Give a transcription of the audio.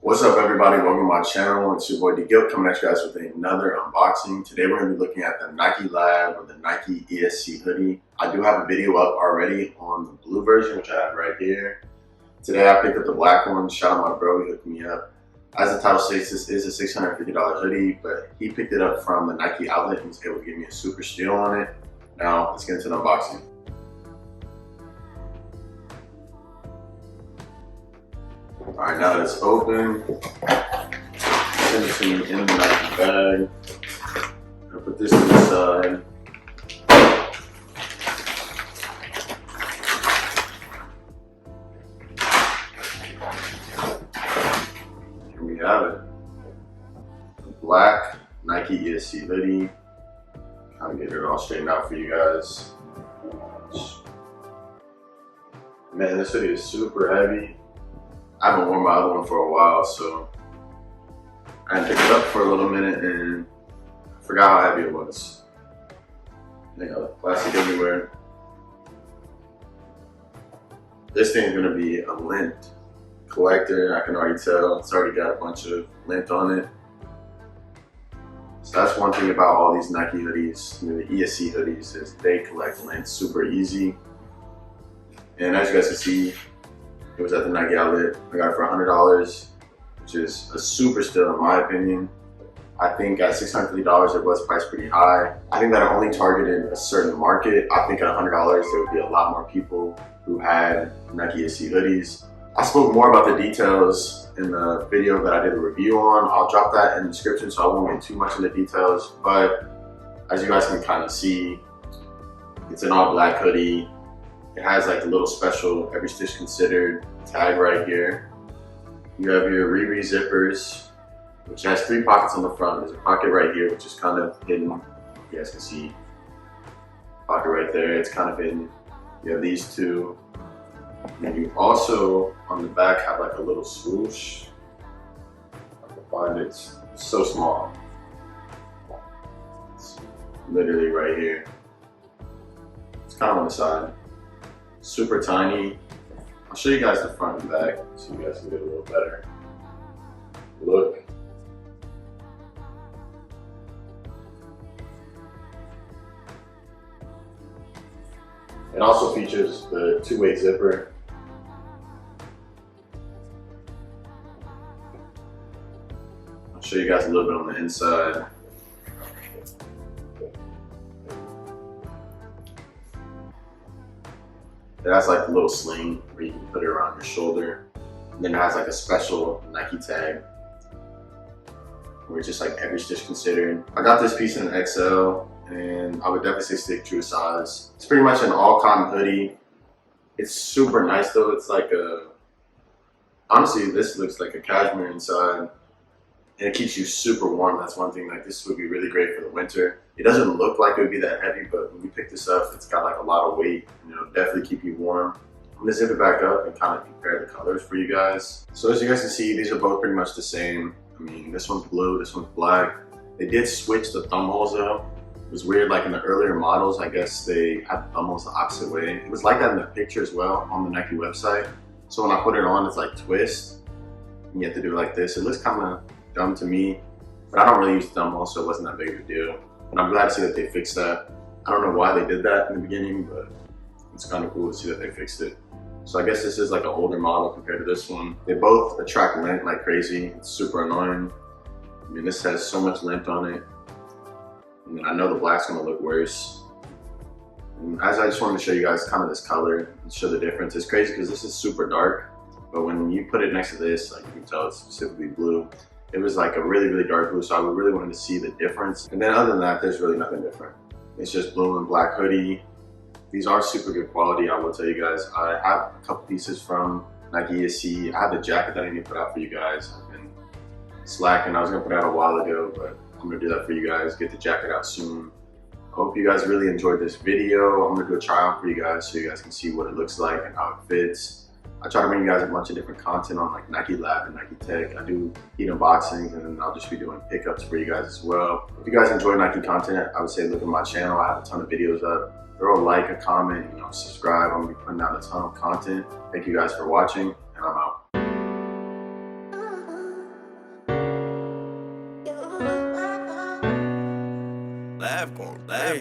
What's up, everybody? Welcome to my channel. It's your boy DGilt coming at you guys with another unboxing. Today we're going to be looking at the NikeLab or the Nike ESC hoodie. I do have a video up already on the blue version, which I have right here. Today I picked up the black one. Shout out my bro, he hooked me up. As the title states, this is a $650 hoodie, but he picked it up from the Nike outlet and was able to give me a super steal on it. Now let's get into the unboxing. Alright, now that it's open, send it to me in the Nike bag. I'll put this to the side. Here we have it. The black Nike ESC hoodie. I'll get it all straightened out for you guys. Man, this hoodie is super heavy. I haven't worn my other one for a while, so I picked it up for a little minute and forgot how heavy it was. They got plastic everywhere. This thing is gonna be a lint collector. I can already tell. It's already got a bunch of lint on it. So that's one thing about all these Nike hoodies, the ESC hoodies, is they collect lint super easy. And as you guys can see, it was at the Nike outlet. I got it for $100, which is a super steal in my opinion. I think at $650 it was priced pretty high. I think that it only targeted a certain market. I think at $100 there would be a lot more people who had Nike ESC hoodies. I spoke more about the details in the video that I did a review on. I'll drop that in the description so I won't get too much into details. But as you guys can kind of see, it's an all black hoodie. It has like a little special every stitch considered tag right here. You have your Riri zippers, which has 3 pockets on the front. There's a pocket right here, which is kind of hidden. You guys can see pocket right there. It's kind of hidden. You have these two. And you also, on the back, have like a little swoosh. I can find it. It's so small. It's literally right here. It's kind of on the side. Super tiny. I'll show you guys the front and back so you guys can get a little better look. It also features the 2-way zipper. I'll show you guys a little bit on the inside. It has like a little sling where you can put it around your shoulder. And then it has like a special Nike tag where it's just like every stitch considered. I got this piece in XL and I would definitely say stick to a size. It's pretty much an all cotton hoodie. It's super nice though. It's like honestly, this looks like a cashmere inside. And it keeps you super warm. That's one thing, like this would be really great for the winter. It doesn't look like it would be that heavy, but when we pick this up, it's got like a lot of weight and it'll definitely keep you warm. I'm gonna zip it back up and kind of compare the colors for you guys. So as you guys can see, these are both pretty much the same. I mean, this one's blue, this one's black. They did switch the thumb holes though. It was weird, like in the earlier models, I guess they had the thumb holes the opposite way. It was like that in the picture as well on the Nike website. So when I put it on, it's like twist. And you have to do it like this. It looks kind of dumb to me, but I don't really use thumb holes, so it wasn't that big of a deal. But I'm glad to see that they fixed that. I don't know why they did that in the beginning, but it's kind of cool to see that they fixed it. So I guess this is like an older model compared to this one. They both attract lint like crazy. It's super annoying. I mean, this has so much lint on it. And I know the black's gonna look worse. And as I just wanted to show you guys kind of this color and show the difference. It's crazy because this is super dark, but when you put it next to this, like you can tell it's specifically blue. It was like a really, really dark blue, so I really wanted to see the difference. And then other than that, there's really nothing different. It's just blue and black hoodie. These are super good quality, I will tell you guys. I have a couple pieces from Nike ESC. I have the jacket that I need to put out for you guys. I've been slacking. I was gonna put it out a while ago, but I'm gonna do that for you guys, get the jacket out soon. I hope you guys really enjoyed this video. I'm gonna do a try on for you guys so you guys can see what it looks like and how it fits. I try to bring you guys a bunch of different content on like NikeLab and Nike Tech. I do unboxings and then I'll just be doing pickups for you guys as well. If you guys enjoy Nike content, I would say look at my channel. I have a ton of videos up. Throw a like, a comment, subscribe. I'm gonna be putting out a ton of content. Thank you guys for watching, and I'm out. NikeLab gon' lab.